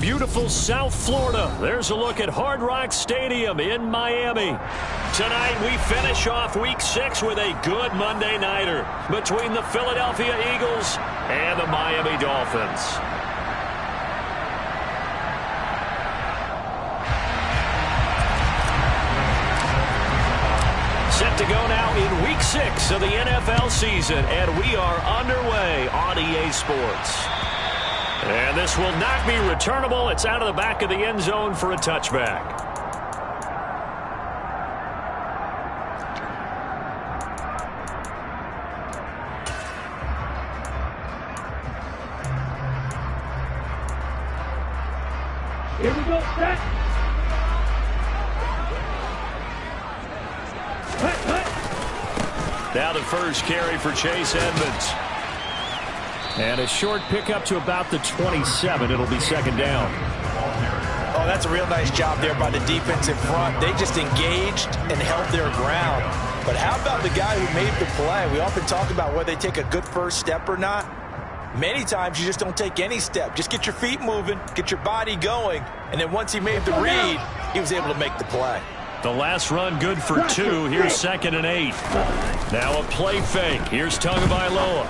beautiful South Florida. There's a look at Hard Rock Stadium in Miami. Tonight we finish off Week 6 with a good Monday nighter between the Philadelphia Eagles and the Miami Dolphins. Set to go now in Week 6 of the NFL season, and we are underway on EA Sports. And this will not be returnable. It's out of the back of the end zone for a touchback. Here we go, set. Now the first carry for Chase Edmonds. And a short pickup to about the 27. It'll be second down. Oh, that's a real nice job there by the defense in front. They just engaged and held their ground. But how about the guy who made the play? We often talk about whether they take a good first step or not. Many times you just don't take any step. Just get your feet moving, get your body going, and then once he made the read, he was able to make the play. The last run good for 2. Here's 2nd and 8. Now a play fake. Here's Tagovailoa.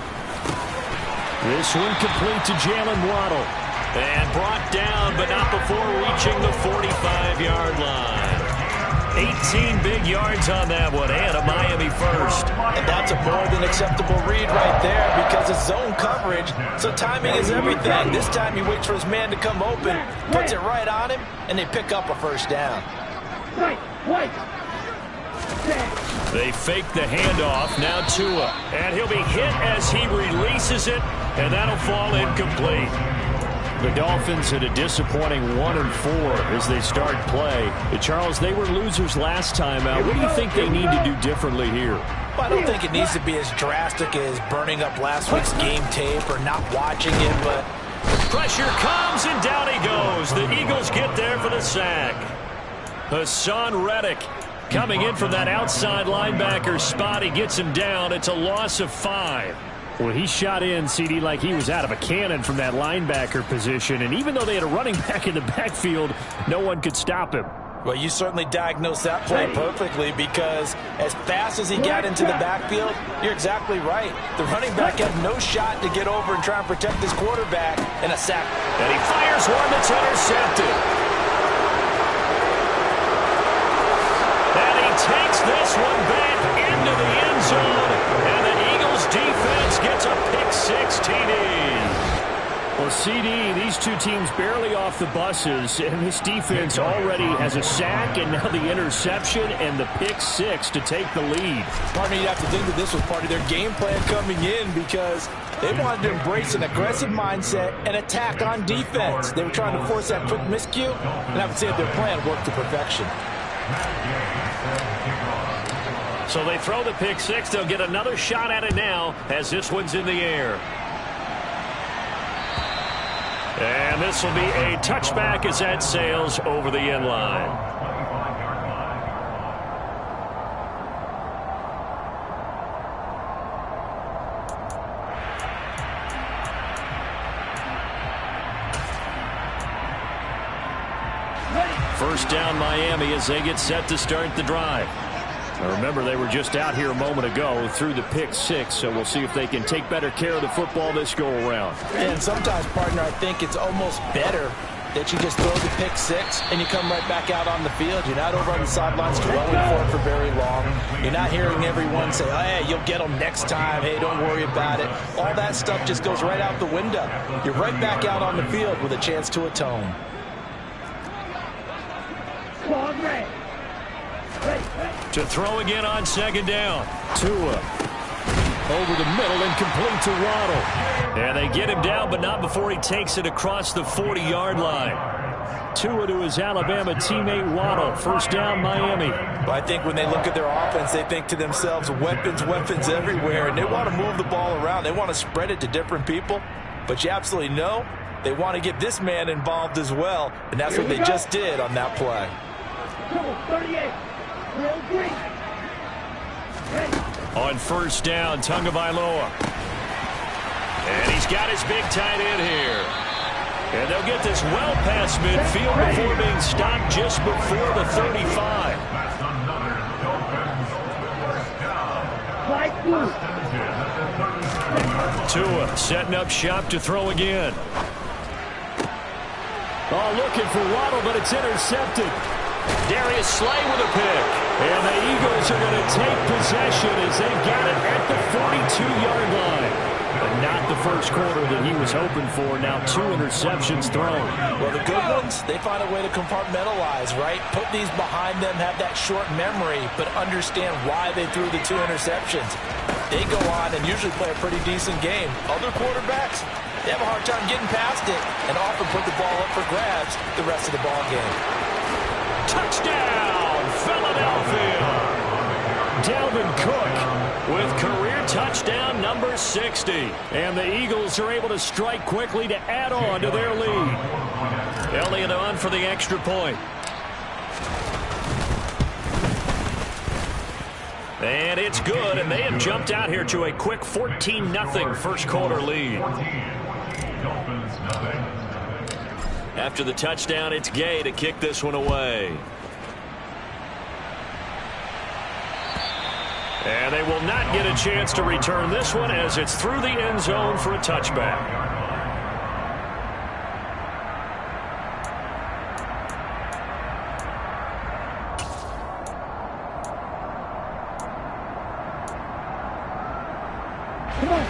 This one complete to Jalen Waddle. And brought down, but not before reaching the 45-yard line. 18 big yards on that one, and a Miami first. And that's a more than acceptable read right there because it's zone coverage, so timing is everything. This time he waits for his man to come open, puts it right on him, and they pick up a first down. They fake the handoff, now Tua. And he'll be hit as he releases it, and that'll fall incomplete. The Dolphins had a disappointing 1-4 as they start play. Charles, they were losers last time out. What do you think they need to do differently here? Well, I don't think it needs to be as drastic as burning up last week's game tape or not watching it, but pressure comes, and down he goes. The Eagles get there for the sack. Hassan Reddick coming in from that outside linebacker spot. He gets him down. It's a loss of 5. Well, he shot in, CD, like he was out of a cannon from that linebacker position. And even though they had a running back in the backfield, no one could stop him. Well, you certainly diagnosed that play perfectly because as fast as he got into the backfield, you're exactly right. The running back had no shot to get over and try and protect his quarterback, and a sack. And he fires one that's intercepted. And he takes this one back into the end zone, and the Eagles defense gets a pick-6 TD. Well, CD, these two teams barely off the buses, and this defense already has a sack and now the interception and the pick-6 to take the lead. Partner, you'd have to think that this was part of their game plan coming in because they wanted to embrace an aggressive mindset and attack on defense. They were trying to force that quick miscue, and I would say their plan worked to perfection. So they throw the pick-6. They'll get another shot at it now as this one's in the air. And this will be a touchback as that sails over the end line. First down Miami as they get set to start the drive. Now remember, they were just out here a moment ago through the pick-6, so we'll see if they can take better care of the football this go-around. And sometimes, partner, I think it's almost better that you just throw the pick-6 and you come right back out on the field. You're not over on the sidelines dwelling for it for very long. You're not hearing everyone say, oh, hey, you'll get them next time. Hey, don't worry about it. All that stuff just goes right out the window. You're right back out on the field with a chance to atone. To throw again on second down. Tua over the middle and complete to Waddle. And they get him down, but not before he takes it across the 40-yard line. Tua to his Alabama teammate Waddle. First down, Miami. But I think when they look at their offense, they think to themselves, weapons everywhere, and they want to move the ball around. They want to spread it to different people. But you absolutely know they want to get this man involved as well, and that's what they just did on that play. 38. On first down, Tagovailoa. And he's got his big tight end here. And they'll get this well past midfield before being stopped just before the 35. Tua setting up shop to throw again. Oh, looking for Waddle, but it's intercepted. Darius Slay with a pick. And the Eagles are going to take possession as they've got it at the 42-yard line. But not the first quarter that he was hoping for. Now 2 interceptions thrown. Well, the good ones, they find a way to compartmentalize, right? Put these behind them, have that short memory, but understand why they threw the 2 interceptions. They go on and usually play a pretty decent game. Other quarterbacks, they have a hard time getting past it and often put the ball up for grabs the rest of the ball game. Touchdown, Philadelphia! Dalvin Cook with career touchdown number 60. And the Eagles are able to strike quickly to add on to their lead. Elliott on for the extra point. And it's good, and they have jumped out here to a quick 14-0 first quarter lead. After the touchdown, it's Gay to kick this one away. And they will not get a chance to return this one as it's through the end zone for a touchback.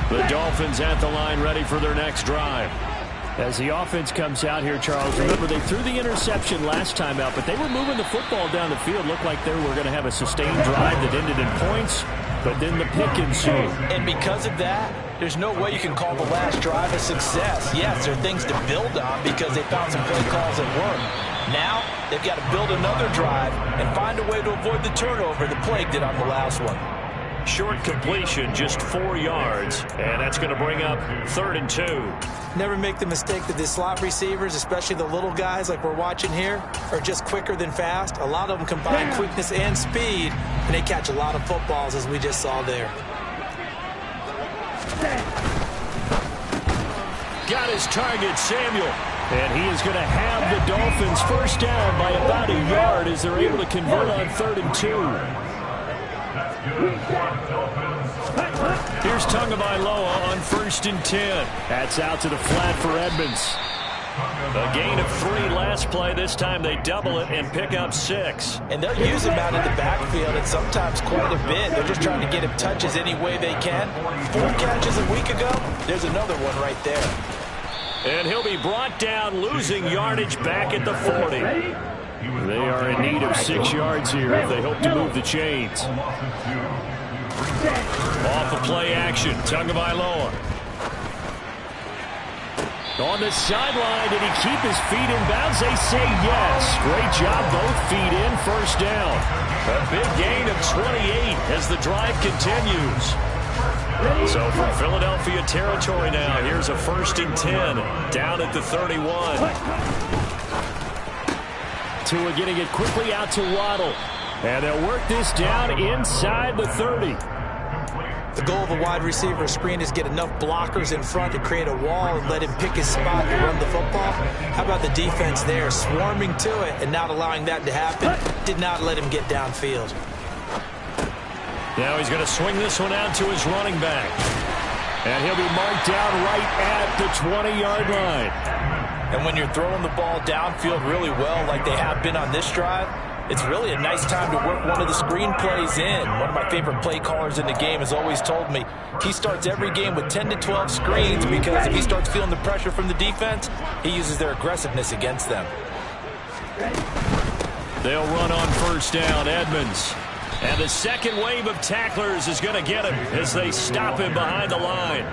The Dolphins at the line ready for their next drive. As the offense comes out here, Charles, remember they threw the interception last time out, but they were moving the football down the field. Looked like they were going to have a sustained drive that ended in points, but then the pick ensued. And because of that, there's no way you can call the last drive a success. Yes, there are things to build on because they found some play calls that worked. Now, they've got to build another drive and find a way to avoid the turnover the plague did on the last one. Short completion, just 4 yards, and that's going to bring up 3rd and 2. Never make the mistake that the slot receivers, especially the little guys like we're watching here, are just quicker than fast. A lot of them combine quickness and speed, and they catch a lot of footballs, as we just saw there. Got his target, Samuel. And he is going to have the Dolphins first down by about a yard as they're able to convert on 3rd and 2. Here's Tagovailoa on 1st and 10. That's out to the flat for Edmonds. A gain of 3 last play. This time they double it and pick up 6. And they'll use him out in the backfield and sometimes quite a bit. They're just trying to get him touches any way they can. 4 catches a week ago. There's another one right there. And he'll be brought down, losing yardage back at the 40. They are in need of 6 yards here if they hope to move the chains. Off of play action, Tagovailoa. On the sideline, did he keep his feet in bounds? They say yes. Great job, both feet in, first down. A big gain of 28 as the drive continues. So from Philadelphia territory now, here's a 1st and 10 down at the 31. Tua getting it quickly out to Waddle. And they'll work this down inside the 30. The goal of a wide receiver screen is get enough blockers in front to create a wall and let him pick his spot to run the football. How about the defense there, swarming to it and not allowing that to happen? Did not let him get downfield. Now he's going to swing this one out to his running back. And he'll be marked down right at the 20-yard line. And when you're throwing the ball downfield really well like they have been on this drive, it's really a nice time to work one of the screen plays in. One of my favorite play callers in the game has always told me he starts every game with 10 to 12 screens because if he starts feeling the pressure from the defense, he uses their aggressiveness against them. They'll run on first down, Edmonds. And the second wave of tacklers is going to get him as they stop him behind the line.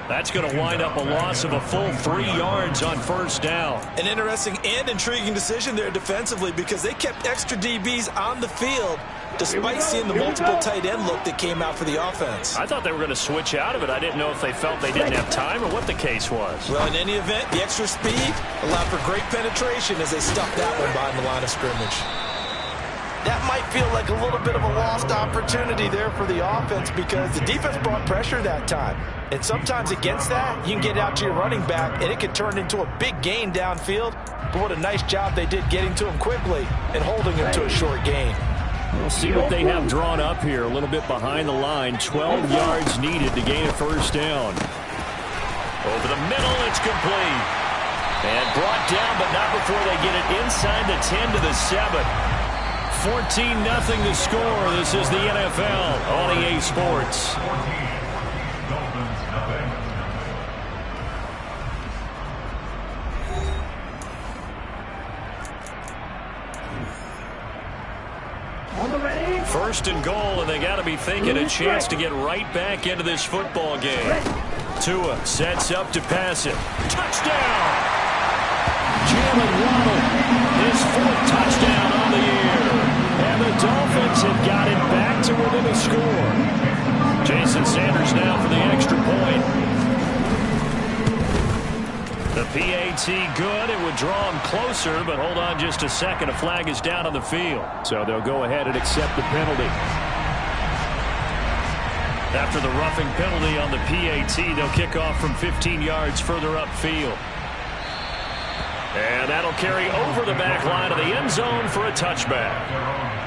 That's going to wind up a loss of a full 3 yards on first down. An interesting and intriguing decision there defensively because they kept extra DBs on the field despite seeing the multiple tight end look that came out for the offense. I thought they were going to switch out of it. I didn't know if they felt they didn't have time or what the case was. Well, in any event, the extra speed allowed for great penetration as they stuffed that one behind the line of scrimmage. that might feel like a little bit of a lost opportunity there for the offense because the defense brought pressure that time. And sometimes against that, you can get out to your running back, and it can turn into a big gain downfield. But what a nice job they did getting to him quickly and holding him to a short gain. We'll see what they have drawn up here. A little bit behind the line. 12 yards needed to gain a first down. Over the middle, it's complete. And brought down, but not before they get it inside the 10 to the 7. 14-0 the score. This is the NFL on EA Sports. First and goal, and they got to be thinking a chance to get right back into this football game. Tua sets up to pass it. Touchdown! Jalen Waddle, his 4th touchdown on the year. And the Dolphins have got it back to within a score. Jason Sanders now for the extra point. The PAT good. It would draw him closer, but hold on just a second. A flag is down on the field. So they'll go ahead and accept the penalty. After the roughing penalty on the PAT, they'll kick off from 15 yards further upfield. And that'll carry over the back line of the end zone for a touchback.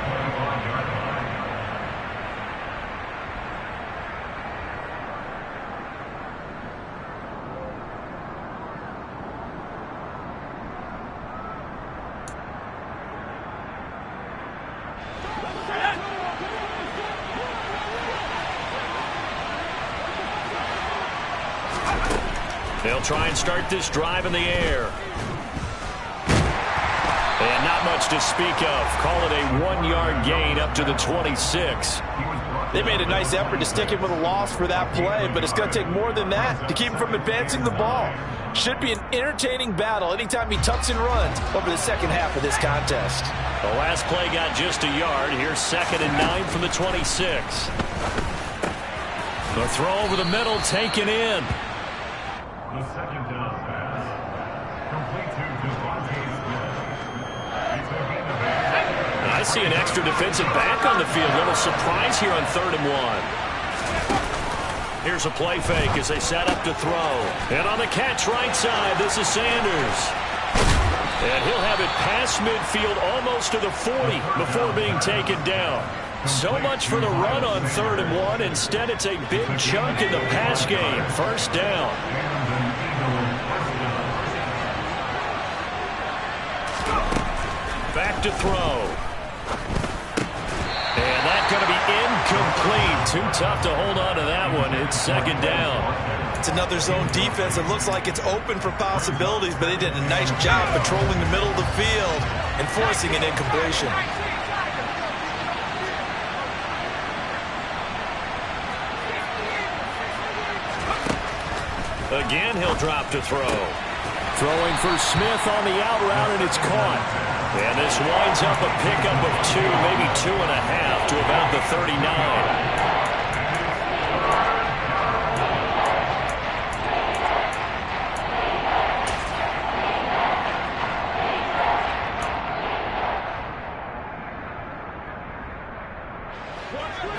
They'll try and start this drive in the air. And not much to speak of. Call it a 1-yard gain up to the 26. They made a nice effort to stick him with a loss for that play, but it's going to take more than that to keep him from advancing the ball. Should be an entertaining battle anytime he tucks and runs over the second half of this contest. The last play got just a yard. Here's 2nd and 9 from the 26. The throw over the middle taken in. The second down pass, complete to Devontae Smith. And I see an extra defensive back on the field. Little surprise here on 3rd and 1. Here's a play fake as they set up to throw. And on the catch right side, this is Sanders. And he'll have it past midfield almost to the 40 before being taken down. So much for the run on 3rd and 1. Instead, it's a big chunk in the pass game. First down. Back to throw. And that's going to be incomplete. Too tough to hold on to that one. It's 2nd down. It's another zone defense. It looks like it's open for possibilities, but they did a nice job patrolling the middle of the field and forcing an incompletion. Again, he'll drop to throw. Throwing for Smith on the out route, and it's caught. And this winds up a pickup of 2, maybe 2.5 to about the 39.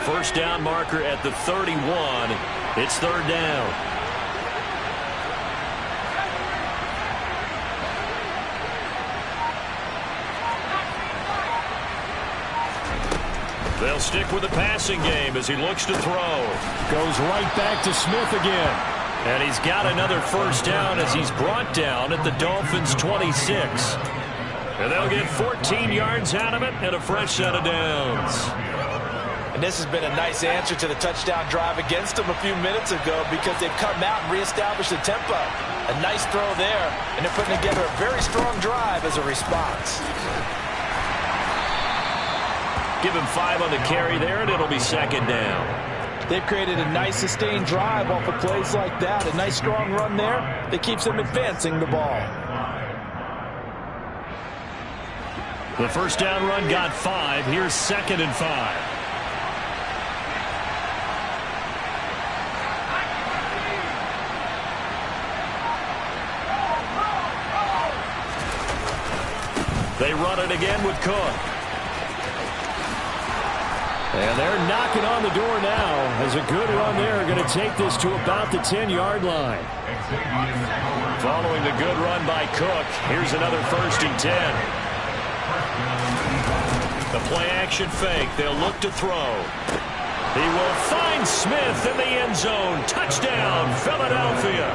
First down marker at the 31. It's 3rd down. They'll stick with the passing game as he looks to throw. Goes right back to Smith again. And he's got another first down as he's brought down at the Dolphins' 26. And they'll get 14 yards out of it and a fresh set of downs. And this has been a nice answer to the touchdown drive against them a few minutes ago because they've come out and reestablished the tempo. A nice throw there, and they're putting together a very strong drive as a response. Give him 5 on the carry there, and it'll be 2nd down. They've created a nice sustained drive off of plays like that. A nice strong run there that keeps them advancing the ball. The first down run got 5. Here's 2nd and 5. They run it again with Cook. And they're knocking on the door now as a good run there going to take this to about the 10-yard line. Following the good run by Cook, here's another 1st and 10. The play-action fake. They'll look to throw. He will find Smith in the end zone. Touchdown, Philadelphia.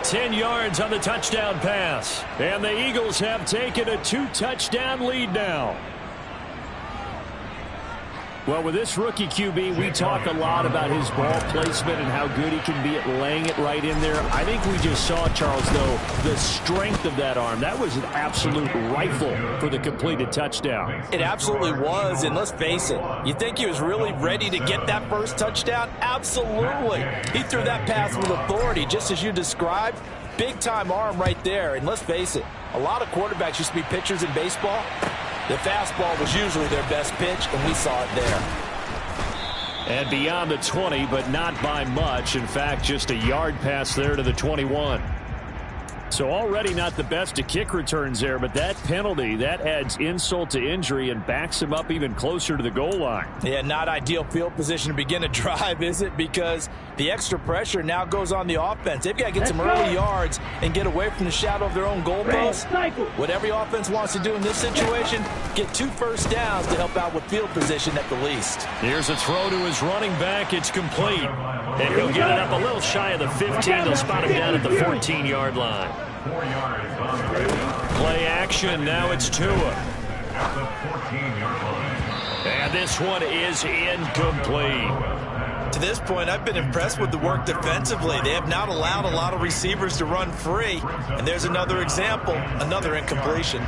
10 yards on the touchdown pass. And the Eagles have taken a 2-touchdown lead now. Well, with this rookie QB, we talk a lot about his ball placement and how good he can be at laying it right in there. I think we just saw, Charles, though, the strength of that arm. That was an absolute rifle for the completed touchdown. It absolutely was, and let's face it, you think he was really ready to get that first touchdown? Absolutely. He threw that pass with authority, just as you described. Big-time arm right there, and let's face it, a lot of quarterbacks used to be pitchers in baseball. The fastball was usually their best pitch, and we saw it there. And beyond the 20, but not by much. In fact, just a yard pass there to the 21. So already not the best of kick returns there, but that penalty, that adds insult to injury and backs him up even closer to the goal line. Yeah, not ideal field position to begin a drive, is it? Because the extra pressure now goes on the offense. They've got to get some early yards and get away from the shadow of their own goalpost. What every offense wants to do in this situation, get 2 first downs to help out with field position at the least. Here's a throw to his running back. It's complete. And he'll get it up a little shy of the 15. They'll spot him down at the 14-yard line. Play action. Now it's Tua. And this one is incomplete. To this point, I've been impressed with the work defensively. They have not allowed a lot of receivers to run free. And there's another example, another incompletion.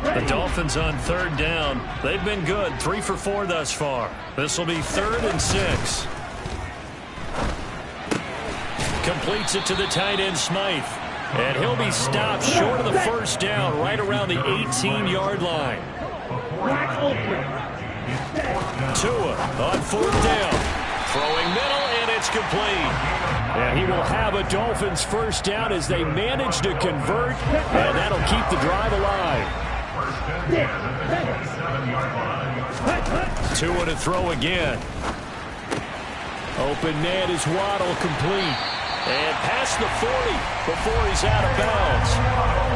The Dolphins on 3rd down. They've been good. 3 for 4 thus far. This will be 3rd and 6. Completes it to the tight end, Smythe. And he'll be stopped short of the first down, right around the 18-yard line. Tua on 4th down. Throwing middle, and it's complete. And he will have a Dolphins first down as they manage to convert, and that'll keep the drive alive. Tua to throw again. Open man is Waddle, complete. And past the 40 before he's out of bounds.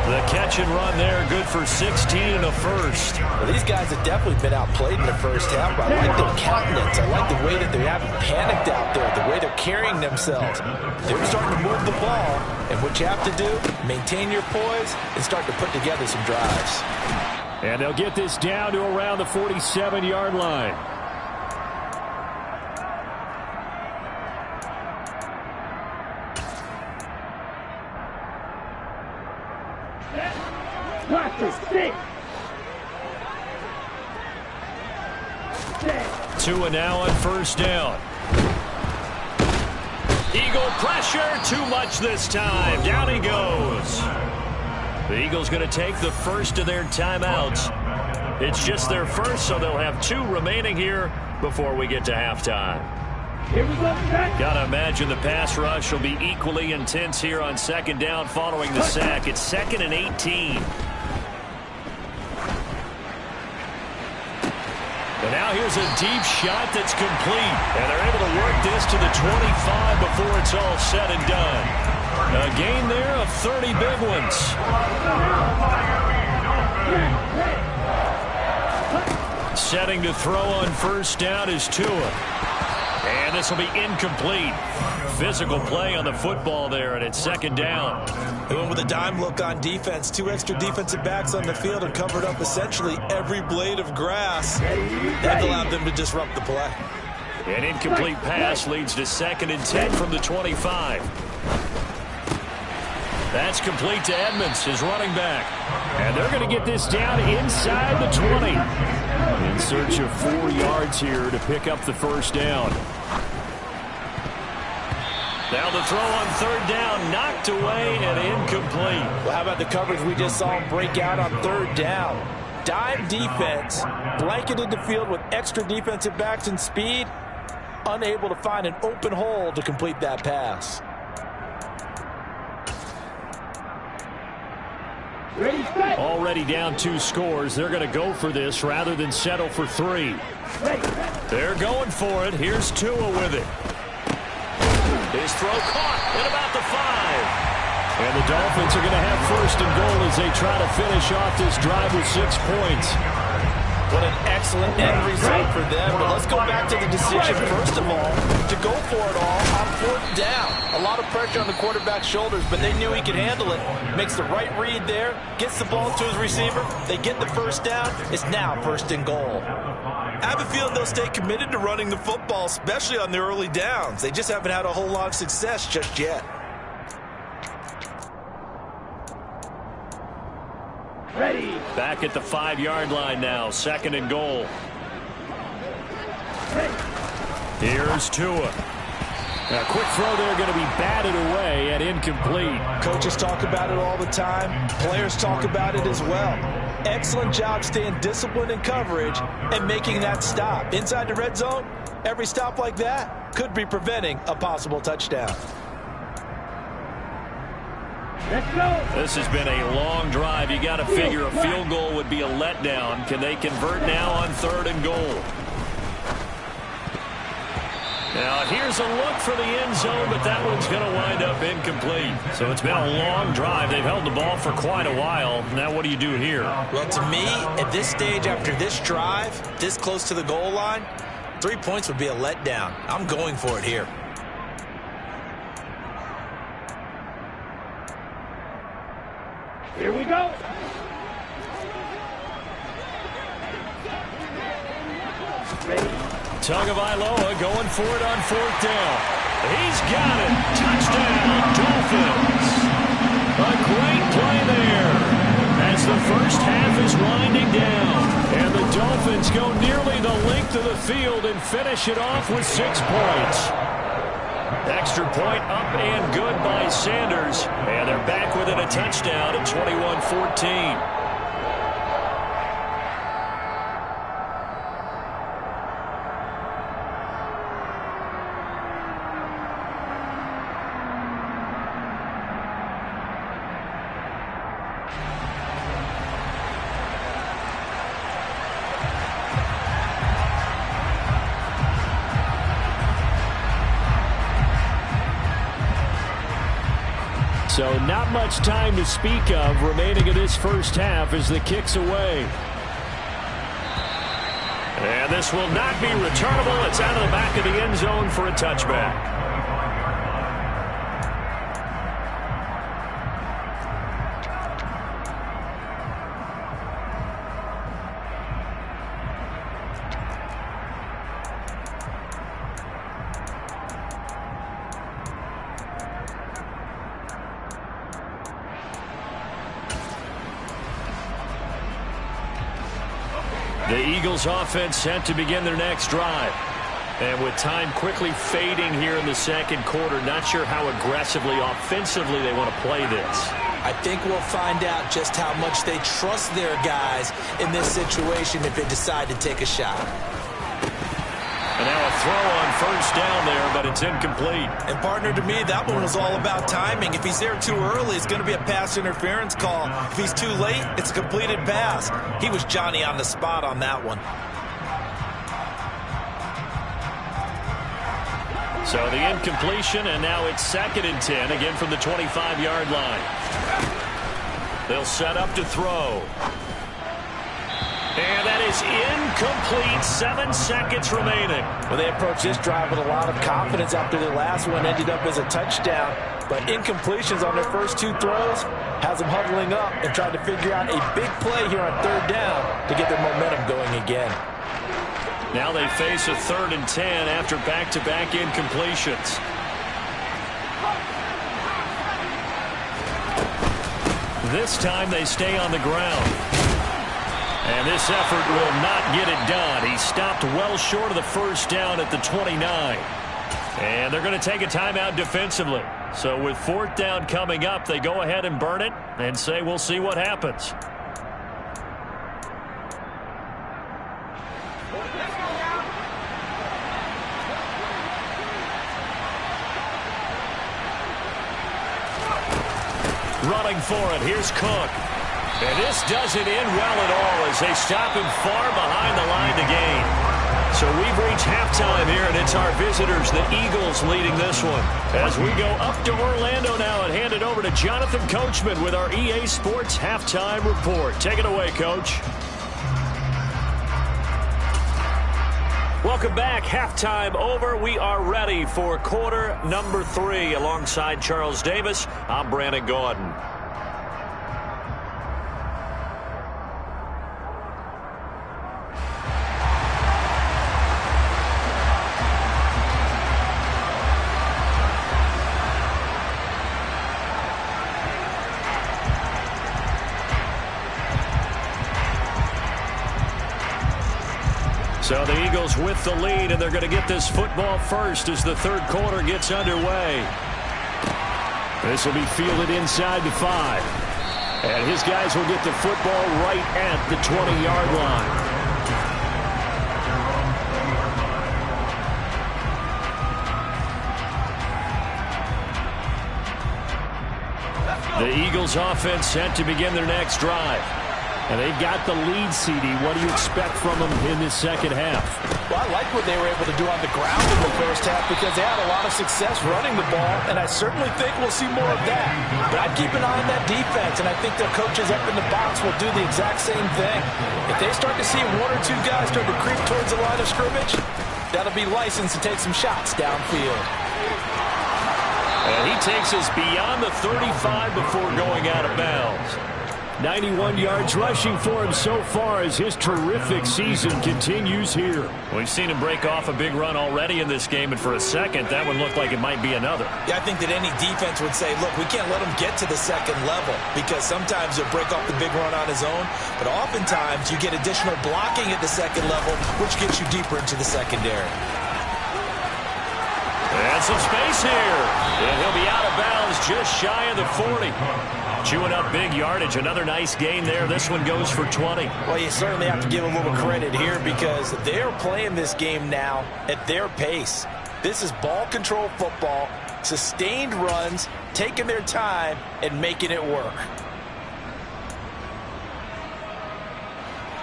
The catch and run there, good for 16 and a first. Well, these guys have definitely been outplayed in the first half, but I like their countenance. I like the way that they haven't panicked out there, the way they're carrying themselves. They're starting to move the ball, and what you have to do, maintain your poise and start to put together some drives. And they'll get this down to around the 47-yard line. Tua now on first down. Eagle pressure, too much this time. Down he goes. The Eagles going to take the first of their timeouts. It's just their first, so they'll have 2 remaining here before we get to halftime. Here we go, Gotta imagine the pass rush will be equally intense here on 2nd down following the sack. It's 2nd and 18. And now here's a deep shot that's complete. And they're able to work this to the 25 before it's all said and done. A gain there of 30 big ones. Setting to throw on first down is Tua. And this will be incomplete. Physical play on the football there, and it's 2nd down. They went with a dime look on defense. 2 extra defensive backs on the field and covered up essentially every blade of grass. That allowed them to disrupt the play. An incomplete pass leads to 2nd and 10 from the 25. That's complete to Edmonds, his running back. And they're going to get this down inside the 20. In search of 4 yards here to pick up the first down. Now the throw on 3rd down, knocked away and incomplete. Well, how about the coverage we just saw him break out on 3rd down? Dime defense, blanketed the field with extra defensive backs and speed, unable to find an open hole to complete that pass. Ready, set. Already down 2 scores. They're going to go for this rather than settle for 3. Ready, set. They're going for it. Here's Tua with it. His throw caught at about the 5. And the Dolphins are going to have first and goal as they try to finish off this drive with 6 points. What an excellent end result for them. But let's go back to the decision, first of all, to go for it all on 4th down. A lot of pressure on the quarterback's shoulders, but they knew he could handle it. Makes the right read there, gets the ball to his receiver. They get the first down. It's now first and goal. I have a feeling they'll stay committed to running the football, especially on the early downs. They just haven't had a whole lot of success just yet. Ready. Back at the 5-yard line now, 2nd and goal. Here's Tua. A quick throw there going to be batted away and incomplete. Coaches talk about it all the time. Players talk about it as well. Excellent job staying disciplined in coverage and making that stop. Inside the red zone, every stop like that could be preventing a possible touchdown. Let's go. This has been a long drive. You got to figure a field goal would be a letdown. Can they convert now on 3rd and goal? Now here's a look for the end zone, but that one's going to wind up incomplete. So it's been a long drive. They've held the ball for quite a while. Now what do you do here? Well, to me, at this stage after this drive, this close to the goal line, 3 points would be a letdown. I'm going for it here. Here we go. Ready. Tagovailoa going for it on 4th down. He's got it. Touchdown, Dolphins. A great play there as the first half is winding down. And the Dolphins go nearly the length of the field and finish it off with 6 points. Extra point up and good by Sanders. And they're back within a touchdown at 21-14. So not much time to speak of remaining in this first half as the kick's away. And this will not be returnable. It's out of the back of the end zone for a touchback. The Eagles offense set to begin their next drive. And with time quickly fading here in the 2nd quarter, not sure how aggressively, offensively they want to play this. I think we'll find out just how much they trust their guys in this situation if they decide to take a shot. And now a throw on 1st down there, but it's incomplete. And partner, to me, that one was all about timing. If he's there too early, it's going to be a pass interference call. If he's too late, it's a completed pass. He was Johnny on the spot on that one. So the incompletion, and now it's 2nd and 10, again from the 25-yard line. They'll set up to throw. And that is incomplete. 7 seconds remaining. Well, they approached this drive with a lot of confidence after the last one ended up as a touchdown. But incompletions on their first 2 throws has them huddling up and trying to figure out a big play here on 3rd down to get their momentum going again. Now they face a 3rd and 10 after back-to-back incompletions. This time they stay on the ground. And this effort will not get it done. He stopped well short of the first down at the 29. And they're going to take a timeout defensively. So with 4th down coming up, they go ahead and burn it and say we'll see what happens. Running for it. Here's Cook. And this doesn't end well at all as they stop him far behind the line to gain. So we've reached halftime here, and it's our visitors, the Eagles, leading this one. As we go up to Orlando now and hand it over to Jonathan Coachman with our EA Sports Halftime Report. Take it away, Coach. Welcome back. Halftime over. We are ready for quarter number 3. Alongside Charles Davis, I'm Brandon Gaudin. So the Eagles with the lead, and they're going to get this football first as the third quarter gets underway. This will be fielded inside the 5. And his guys will get the football right at the 20-yard line. The Eagles offense set to begin their next drive. And they've got the lead, CD. What do you expect from them in this second half? Well, I like what they were able to do on the ground in the first half because they had a lot of success running the ball, and I certainly think we'll see more of that. But I'd keep an eye on that defense, and I think their coaches up in the box will do the exact same thing. If they start to see 1 or 2 guys start to creep towards the line of scrimmage, that'll be licensed to take some shots downfield. And he takes us beyond the 35 before going out of bounds. 91 yards rushing for him so far as his terrific season continues here. We've seen him break off a big run already in this game, and for a second, that one looked like it might be another. Yeah, I think that any defense would say, look, we can't let him get to the second level because sometimes he'll break off the big run on his own, but oftentimes you get additional blocking at the second level, which gets you deeper into the secondary. And some space here. And he'll be out of bounds just shy of the 40. Chewing up big yardage. Another nice gain there. This one goes for 20. Well, you certainly have to give a little credit here because they're playing this game now at their pace. This is ball control football, sustained runs, taking their time, and making it work.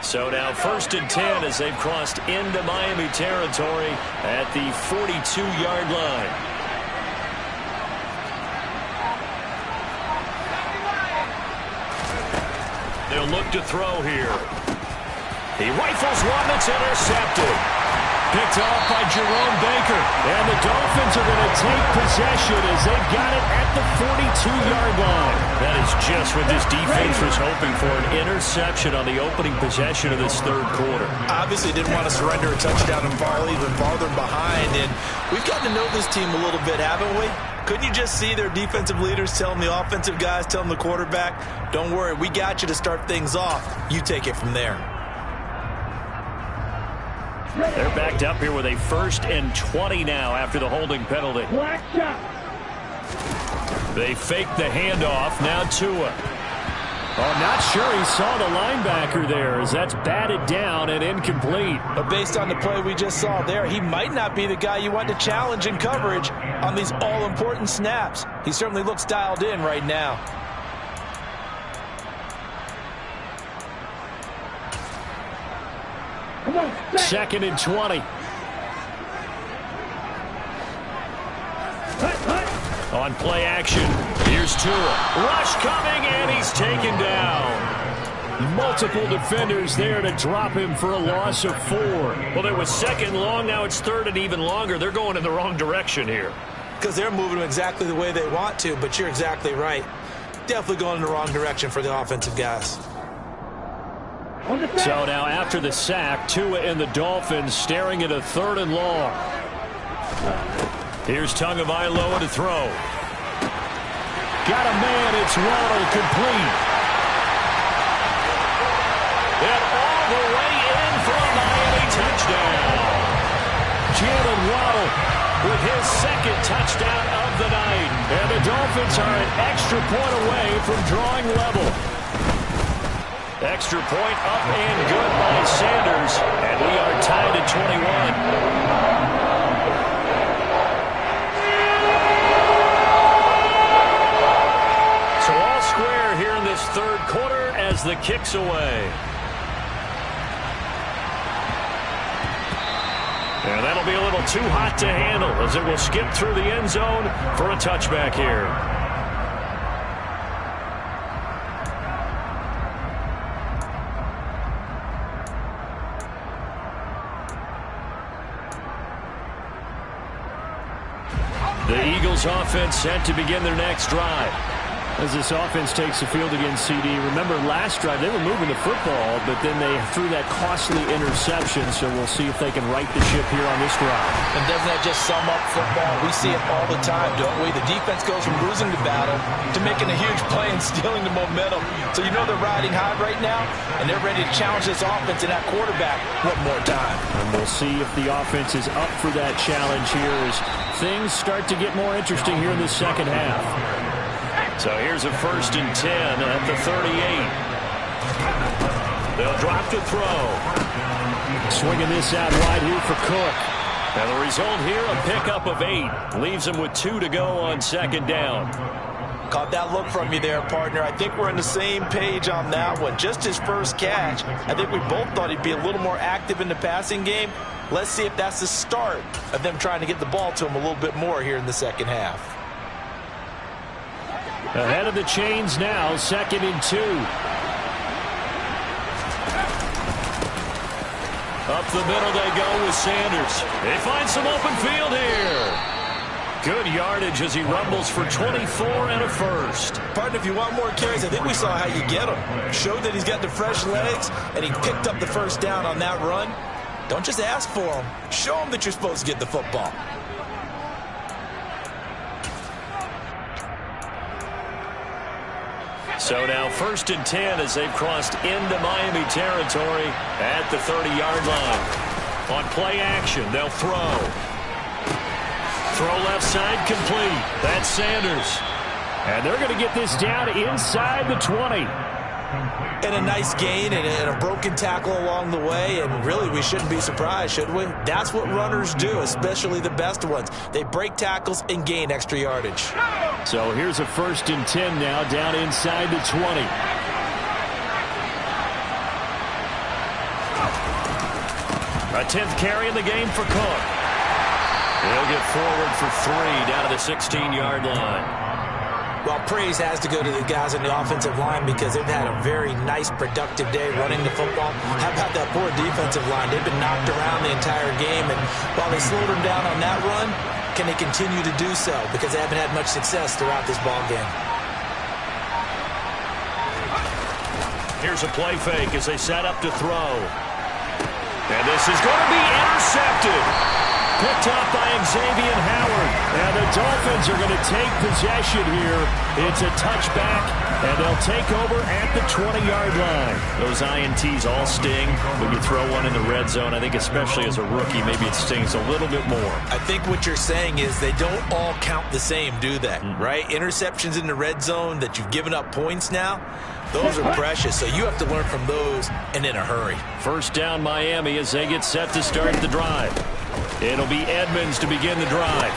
So now 1st and 10 as they've crossed into Miami territory at the 42-yard line. They'll look to throw here. He rifles one that's intercepted. Picked off by Jerome Baker. And the Dolphins are going to take possession as they've got it at the 42-yard line. That is just what this defense was hoping for, an interception on the opening possession of this third quarter. Obviously didn't want to surrender a touchdown and fall even farther behind. And we've gotten to know this team a little bit, haven't we? Couldn't you just see their defensive leaders telling the offensive guys, telling the quarterback, don't worry, we got you to start things off. You take it from there. They're backed up here with a 1st and 20 now after the holding penalty. They fake the handoff. Now Tua. Oh, not sure he saw the linebacker there as that's batted down and incomplete. But based on the play we just saw there, he might not be the guy you want to challenge in coverage on these all-important snaps. He certainly looks dialed in right now. Come on, 2nd and 20. On play action, here's Tua. Rush coming, and he's taken down. Multiple defenders there to drop him for a loss of 4. Well, it was 2nd long, now it's 3rd and even longer. They're going in the wrong direction here. Because they're moving exactly the way they want to, but you're exactly right. Definitely going in the wrong direction for the offensive guys. So now after the sack, Tua and the Dolphins staring at a 3rd and long. Here's Tagovailoa to throw. Got a man, it's Waddle, complete. And all the way in for a Miami touchdown. Jalen Waddle with his 2nd touchdown of the night. And the Dolphins are an extra point away from drawing level. Extra point up and good by Sanders. And we are tied at 21. So all square here in this third corner as the kick's away. And that'll be a little too hot to handle as it will skip through the end zone for a touchback here. The Eagles offense set to begin their next drive. As this offense takes the field against CD, remember last drive they were moving the football, but then they threw that costly interception, so we'll see if they can right the ship here on this drive. And doesn't that just sum up football? We see it all the time, don't we? The defense goes from losing the battle to making a huge play and stealing the momentum. So you know they're riding high right now, and they're ready to challenge this offense and that quarterback one more time. And we'll see if the offense is up for that challenge here as things start to get more interesting here in the second half. So here's a 1st and 10 at the 38. They'll drop to throw. Swinging this out wide here for Cook. And the result here, a pickup of 8. Leaves him with 2 to go on 2nd down. Caught that look from you there, partner. I think we're on the same page on that one. Just his first catch. I think we both thought he'd be a little more active in the passing game. Let's see if that's the start of them trying to get the ball to him a little bit more here in the second half. Ahead of the chains now, 2nd and 2. Up the middle they go with Sanders. They find some open field here. Good yardage as he rumbles for 24 and a 1st. Partner, if you want more carries, I think we saw how you get him. Showed that he's got the fresh legs, and he picked up the 1st down on that run. Don't just ask for him. Show him that you're supposed to get the football. So now 1st and 10 as they've crossed into Miami territory at the 30-yard line. On play action, they'll throw. Throw left side complete. That's Sanders. And they're going to get this down inside the 20. And a nice gain and a broken tackle along the way, and really we shouldn't be surprised, should we? That's what runners do, especially the best ones. They break tackles and gain extra yardage. So here's a 1st and 10 now down inside the 20. A 10th carry in the game for Cook. He'll get forward for 3 down to the 16-yard line. Well, praise has to go to the guys on the offensive line because they've had a very nice, productive day running the football. How about that poor defensive line? They've been knocked around the entire game, and while they slowed them down on that run, can they continue to do so? Because they haven't had much success throughout this ball game. Here's a play fake as they set up to throw. And this is going to be intercepted. Picked up by Xavier Howard. And the Dolphins are going to take possession here. It's a touchback, and they'll take over at the 20-yard line. Those INTs all sting when you throw one in the red zone. I think especially as a rookie, maybe it stings a little bit more. I think what you're saying is they don't all count the same, do they? Right? Interceptions in the red zone that you've given up points now, those are precious. So you have to learn from those and in a hurry. 1st down Miami as they get set to start the drive. It'll be Edmonds to begin the drive.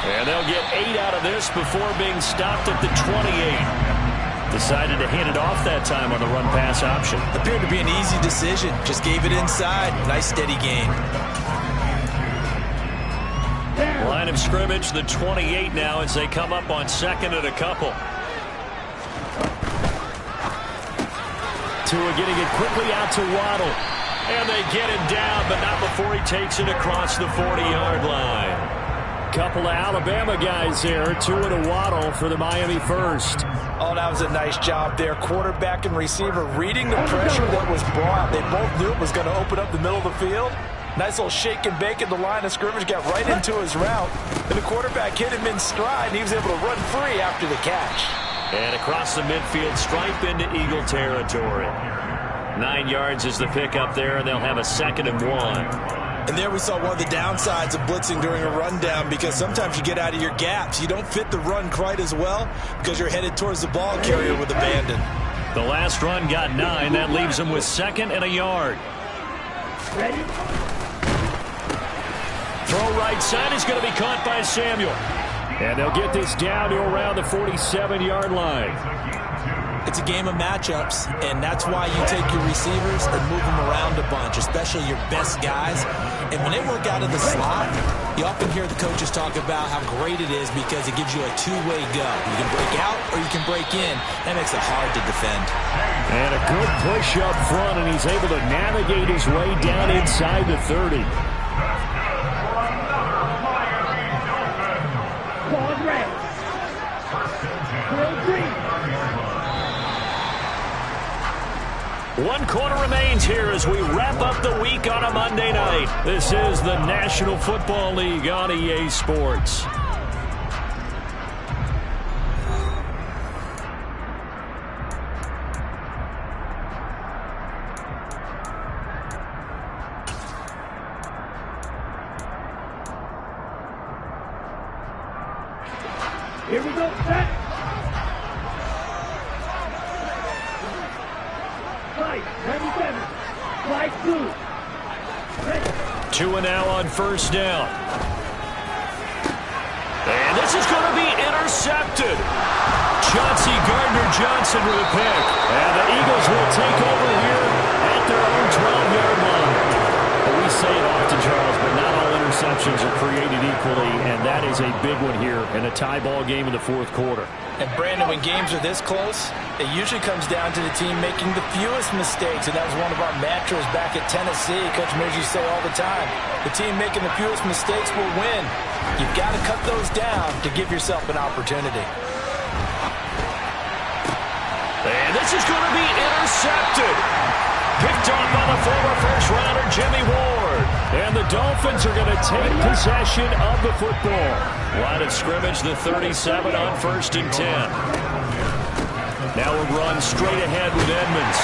And they'll get 8 out of this before being stopped at the 28. Decided to hand it off that time on the run-pass option. Appeared to be an easy decision. Just gave it inside. Nice steady gain. Line of scrimmage, the 28 now as they come up on 2nd and a couple. Tua getting it quickly out to Waddle. And they get him down, but not before he takes it across the 40-yard line. Couple of Alabama guys there. Tua to Waddle for the Miami 1st. Oh, that was a nice job there. Quarterback and receiver reading the pressure that was brought. They both knew it was going to open up the middle of the field. Nice little shake and bake at the line of scrimmage. Got right into his route. And the quarterback hit him in stride, and he was able to run free after the catch. And across the midfield, stripe into Eagle territory. 9 yards is the pickup there, and they'll have a 2nd and 1. And there we saw one of the downsides of blitzing during a rundown, because sometimes you get out of your gaps. You don't fit the run quite as well because you're headed towards the ball carrier with abandon. The last run got 9. That leaves them with 2nd and a yard. Ready? Throw right side is going to be caught by Samuel. And they'll get this down to around the 47-yard line. It's a game of matchups, and that's why you take your receivers and move them around a bunch, especially your best guys. And when they work out of the slot, you often hear the coaches talk about how great it is because it gives you a two-way go. You can break out or you can break in. That makes it hard to defend. And a good push up front, and he's able to navigate his way down inside the 30. Ball red. Drill green. 1 quarter remains here as we wrap up the week on a Monday night. This is the National Football League on EA Sports. Here we go, set. Flight 97. Flight 2. Ready. 2 and now on first down. And this is going to be intercepted. Chauncey Gardner-Johnson with a pick. And the Eagles will take over here at their own 12-yard line. But we say it often, Charles, but not all interceptions are created equally, and that is a big one here in a tie ball game in the fourth quarter. And, Brandon, when games are this close, it usually comes down to the team making the fewest mistakes, and that was one of our mantras back at Tennessee. Coach Mears used to say all the time, the team making the fewest mistakes will win. You've got to cut those down to give yourself an opportunity. And this is going to be intercepted. Picked off by the former first-rounder Jimmy Ward. And the Dolphins are going to take possession of the football. Line of scrimmage, the 37 on 1st and 10. Now a run straight ahead with Edmonds.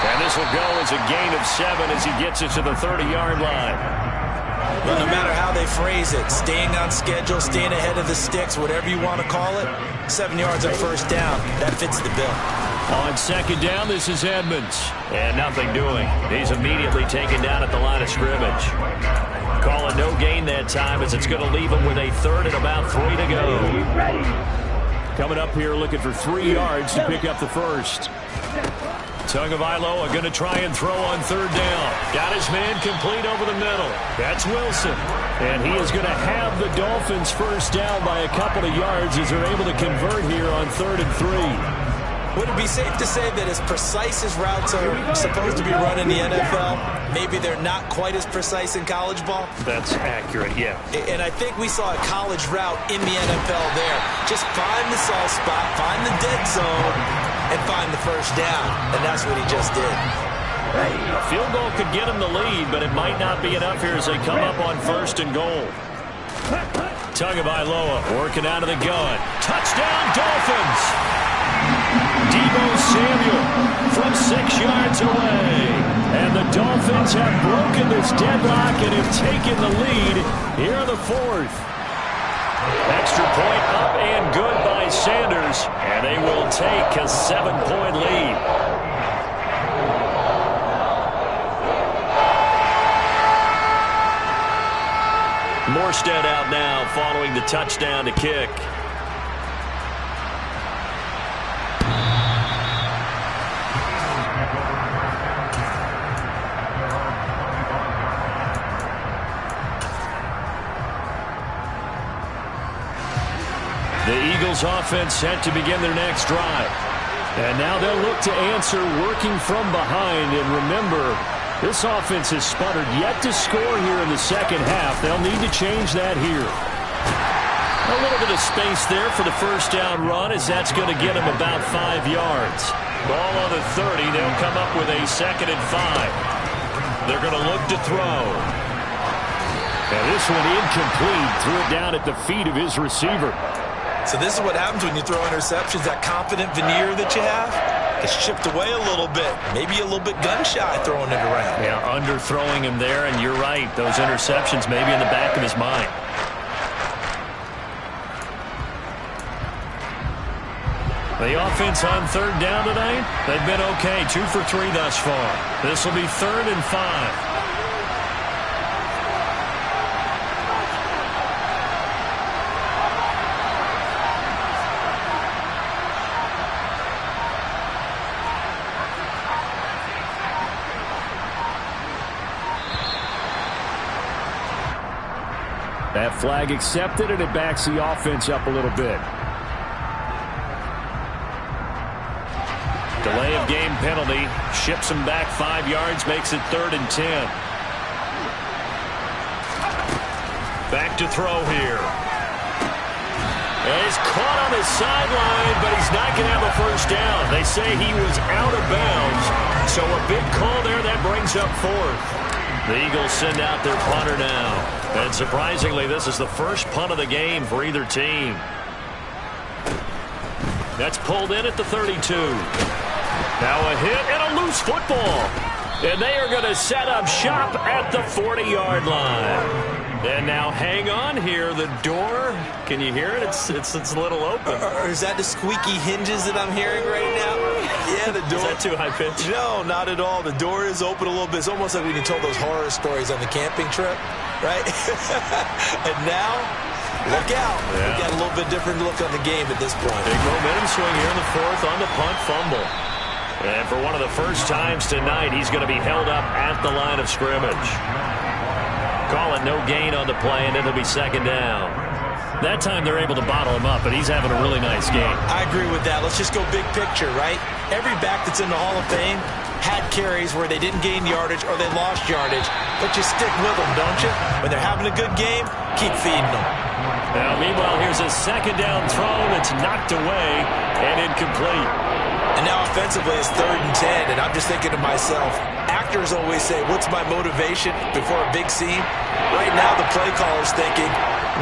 And this will go as a gain of 7 as he gets it to the 30-yard line. Well, no matter how they phrase it, staying on schedule, staying ahead of the sticks, whatever you want to call it, 7 yards on first down, that fits the bill. On second down, this is Edmonds. And nothing doing. He's immediately taken down at the line of scrimmage. Call it no gain that time as it's going to leave him with a 3rd and about 3 to go. Ready. Coming up here looking for 3 yards to pick up the first. Tagovailoa going to try and throw on 3rd down. Got his man complete over the middle. That's Wilson. And he is going to have the Dolphins first down by a couple of yards as they're able to convert here on 3rd and 3. Would it be safe to say that as precise as routes are supposed to be run in the NFL, maybe they're not quite as precise in college ball? That's accurate, yeah. And I think we saw a college route in the NFL there. Just find the soft spot, find the dead zone, and find the first down. And that's what he just did. A field goal could get him the lead, but it might not be enough here as they come up on 1st and goal. Tagovailoa working out of the gun. Touchdown, Dolphins! Deebo Samuel from 6 yards away. And the Dolphins have broken this deadlock and have taken the lead here in the 4th. Extra point up and good by Sanders. And they will take a 7-point lead. Morstead out now following the touchdown to kick. The Eagles offense set to begin their next drive. And now they'll look to answer working from behind. And remember, this offense has sputtered yet to score here in the second half. They'll need to change that here. A little bit of space there for the first down run as that's going to get them about 5 yards. Ball on the 30. They'll come up with a 2nd and 5. They're going to look to throw. And this one incomplete. Threw it down at the feet of his receiver. So this is what happens when you throw interceptions. That confident veneer that you have gets chipped away a little bit. Maybe a little bit gun-shy throwing it around. Yeah, underthrowing him there, and you're right. Those interceptions may be in the back of his mind. The offense on 3rd down today, they've been okay. 2 for 3 thus far. This will be 3rd and 5. That flag accepted, and it backs the offense up a little bit. Delay of game penalty. Ships him back 5 yards, makes it 3rd and 10. Back to throw here. And he's caught on the sideline, but he's not going to have a first down. They say he was out of bounds, so a big call there. That brings up 4th. The Eagles send out their punter now. And surprisingly, this is the first punt of the game for either team. That's pulled in at the 32. Now a hit and a loose football. And they are going to set up shop at the 40-yard line. And now hang on here. The door, can you hear it? It's a little open. Or is that the squeaky hinges that I'm hearing right now? Yeah, the door. Is that too high pitch? No, not at all. The door is open a little bit. It's almost like when you told those horror stories on the camping trip, right? And now, look out. Yeah. We got a little bit different look on the game at this point. Big momentum swing here in the 4th on the punt fumble. And for one of the first times tonight, he's going to be held up at the line of scrimmage. Call it no gain on the play, and it'll be 2nd down. That time they're able to bottle him up, but he's having a really nice game. I agree with that. Let's just go big picture, right? Every back that's in the Hall of Fame had carries where they didn't gain yardage or they lost yardage, but you stick with them, don't you? When they're having a good game, keep feeding them. Now, meanwhile, here's a 2nd down throw that's knocked away and incomplete. And now offensively it's 3rd and 10, and I'm just thinking to myself, actors always say, what's my motivation before a big scene? Right now the play caller's thinking,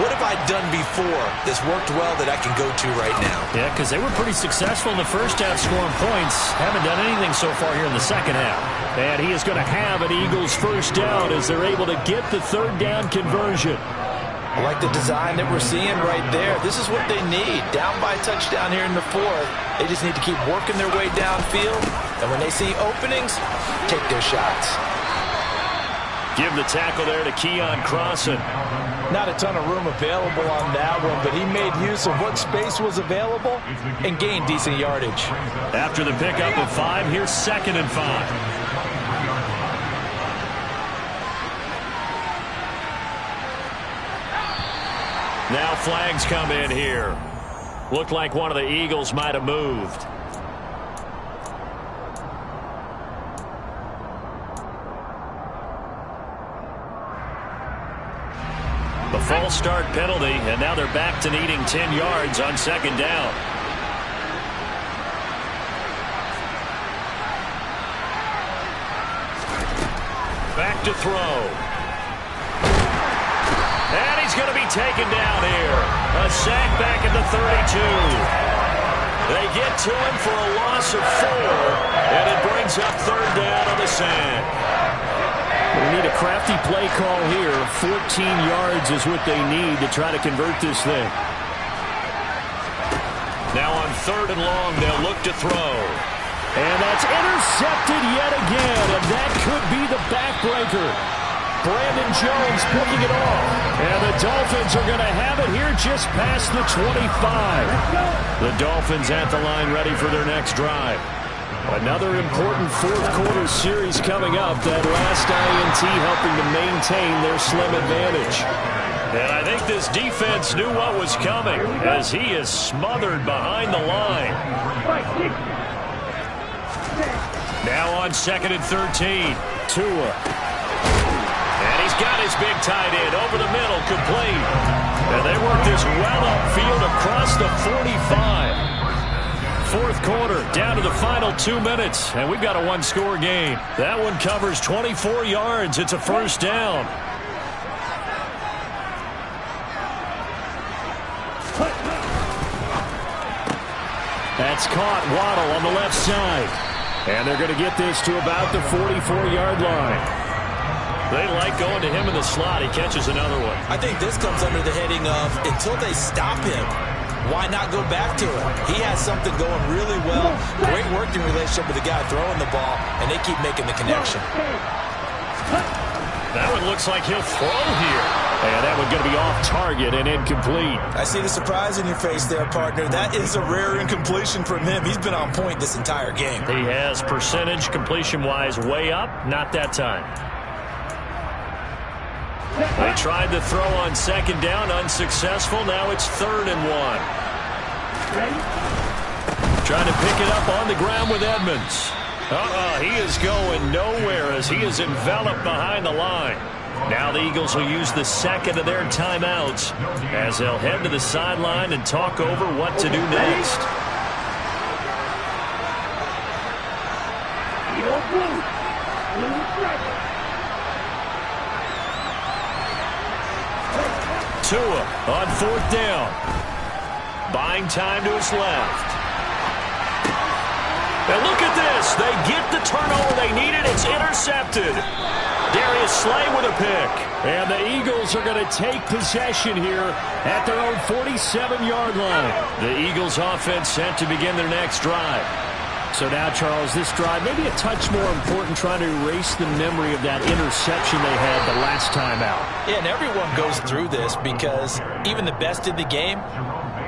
what have I done before that's worked well that I can go to right now? Yeah, because they were pretty successful in the first half scoring points. Haven't done anything so far here in the second half. And he is going to have an Eagles first down as they're able to get the 3rd down conversion. I like the design that we're seeing right there. This is what they need. Down by a touchdown here in the 4th. They just need to keep working their way downfield. And when they see openings, take their shots. Give the tackle there to Keon Crossan. Not a ton of room available on that one, but he made use of what space was available and gained decent yardage. After the pickup of 5, here's 2nd and 5. Now flags come in here. Looked like one of the Eagles might have moved. The false start penalty, and now they're back to needing 10 yards on 2nd down. Back to throw. And he's going to be taken down here. A sack back at the 32. They get to him for a loss of 4, and it brings up 3rd down on the sack. We need a crafty play call here. 14 yards is what they need to try to convert this thing. Now on 3rd and long, they'll look to throw. And that's intercepted yet again, and that could be the backbreaker. Brandon Jones picking it off. And the Dolphins are going to have it here just past the 25. The Dolphins at the line ready for their next drive. Another important 4th quarter series coming up. That last INT helping to maintain their slim advantage. And I think this defense knew what was coming as he is smothered behind the line. Now on 2nd and 13. Tua. And he's got his big tight end over the middle, complete. And they work this well upfield across the 45. 4th quarter, down to the final 2 minutes, and we've got a 1-score game. That one covers 24 yards. It's a first down. That's caught. Waddle on the left side. And they're going to get this to about the 44-yard line. They like going to him in the slot. He catches another one. I think this comes under the heading of until they stop him, why not go back to him? He has something going really well. Great working relationship with the guy throwing the ball, and they keep making the connection. That one looks like he'll throw here. And that one going to be off target and incomplete. I see the surprise in your face there, partner. That is a rare incompletion from him. He's been on point this entire game. He has percentage completion-wise way up. Not that time. They tried to throw on second down, unsuccessful. Now it's 3rd and 1. Trying to pick it up on the ground with Edmonds. He is going nowhere as he is enveloped behind the line. Now the Eagles will use the second of their timeouts as they'll head to the sideline and talk over what to do next. Tua on 4th down. Buying time to his left. And look at this. They get the turnover they needed. It's intercepted. Darius Slay with a pick. And the Eagles are going to take possession here at their own 47-yard line. The Eagles offense set to begin their next drive. So now, Charles, this drive maybe a touch more important, trying to erase the memory of that interception they had the last time out. Yeah, and everyone goes through this because even the best in the game,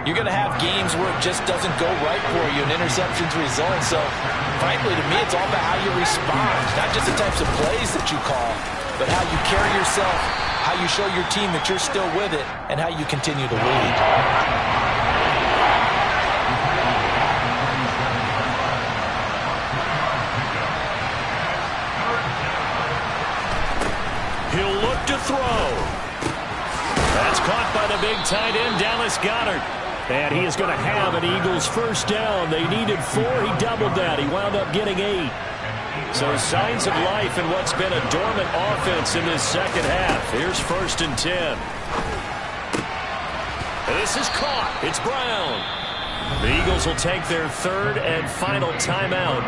you're going to have games where it just doesn't go right for you and interceptions result. So, frankly, to me, it's all about how you respond. Not just the types of plays that you call, but how you carry yourself, how you show your team that you're still with it, and how you continue to lead. He'll look to throw. That's caught by the big tight end, Dallas Goedert. And he is going to have an Eagles first down. They needed 4. He doubled that. He wound up getting 8. So signs of life in what's been a dormant offense in this second half. Here's 1st and 10. This is caught. It's Brown. The Eagles will take their 3rd and final timeout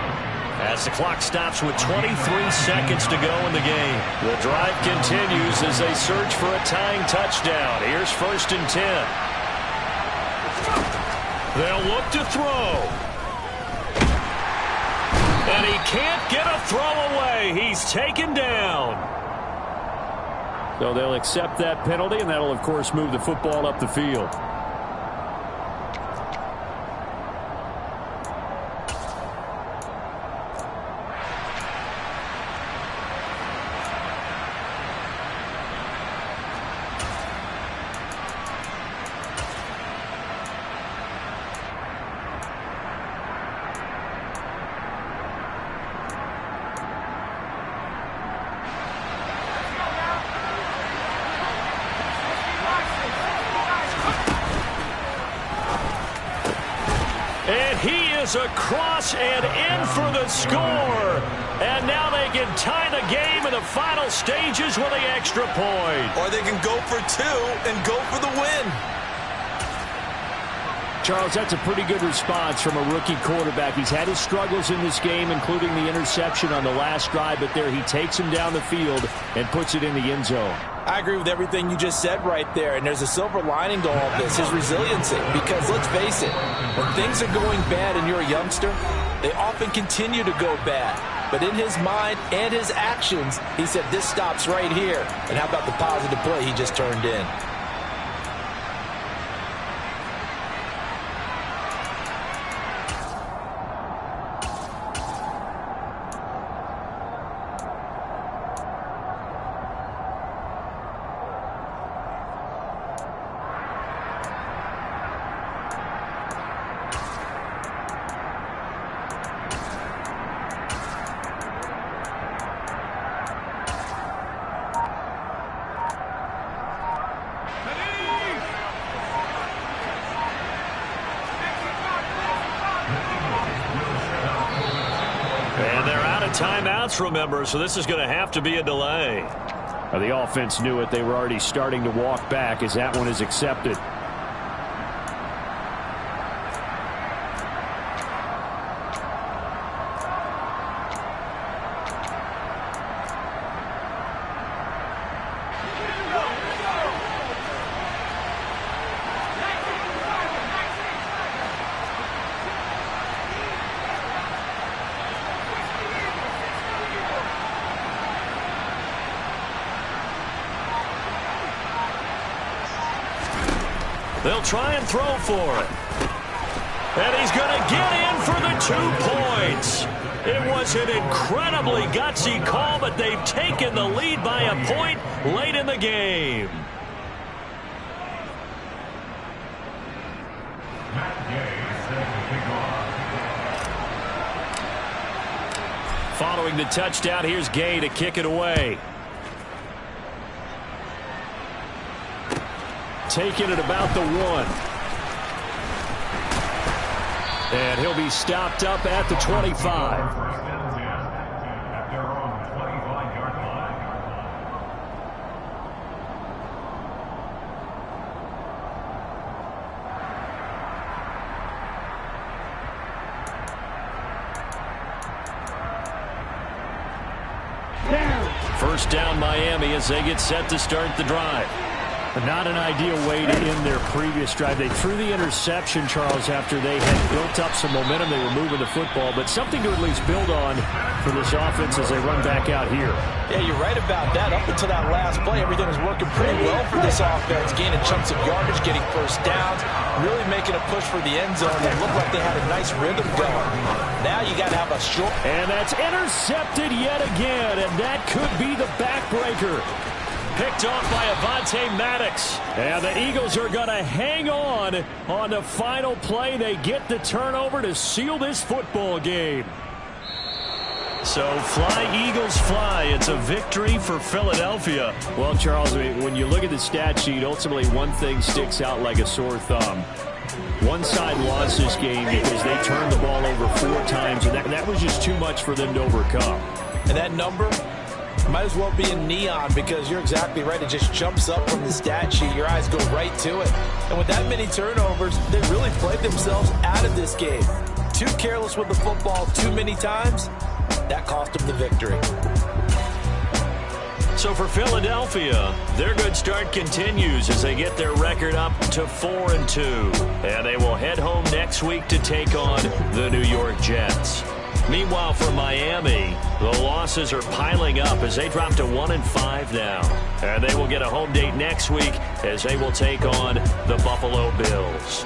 as the clock stops with 23 seconds to go in the game. The drive continues as they search for a tying touchdown. Here's 1st and 10. They'll look to throw. And he can't get a throw away. He's taken down. So they'll accept that penalty, and that'll, of course, move the football up the field. Across and in for the score. And now they can tie the game in the final stages with the extra point. Or they can go for 2 and go for the win. Charles, that's a pretty good response from a rookie quarterback. He's had his struggles in this game, including the interception on the last drive, but there he takes him down the field and puts it in the end zone. I agree with everything you just said right there, and there's a silver lining to all of this, his resiliency. Because let's face it, when things are going bad and you're a youngster, they often continue to go bad. But in his mind and his actions, he said, this stops right here. And how about the positive play he just turned in? Timeouts, remember, so this is going to have to be a delay. The offense knew it. They were already starting to walk back as that one is accepted. They'll try and throw for it. And he's going to get in for the 2 points. It was an incredibly gutsy call, but they've taken the lead by a point late in the game. Following the touchdown, here's Gay to kick it away. Taking it about the 1. And he'll be stopped up at the 25. First down Miami as they get set to start the drive. Not an ideal way to end their previous drive. They threw the interception, Charles, after they had built up some momentum. They were moving the football, but something to at least build on for this offense as they run back out here. Yeah, you're right about that. Up until that last play, everything was working pretty well for this offense, gaining chunks of yardage, getting first downs, really making a push for the end zone. It looked like they had a nice rhythm going. Now you got to have a short. And that's intercepted yet again, and that could be the backbreaker. Picked off by Avonte Maddox. And the Eagles are going to hang on the final play. They get the turnover to seal this football game. So fly, Eagles, fly. It's a victory for Philadelphia. Well, Charles, when you look at the stat sheet, ultimately one thing sticks out like a sore thumb. One side lost this game because they turned the ball over 4 times, and that was just too much for them to overcome. And that number might as well be in neon, because you're exactly right. It just jumps up from the stat sheet. Your eyes go right to it. And with that many turnovers, they really played themselves out of this game. Too careless with the football too many times. That cost them the victory. So for Philadelphia, their good start continues as they get their record up to 4-2. And they will head home next week to take on the New York Jets. Meanwhile, for Miami, the losses are piling up as they drop to 1-5 now. And they will get a home date next week as they will take on the Buffalo Bills.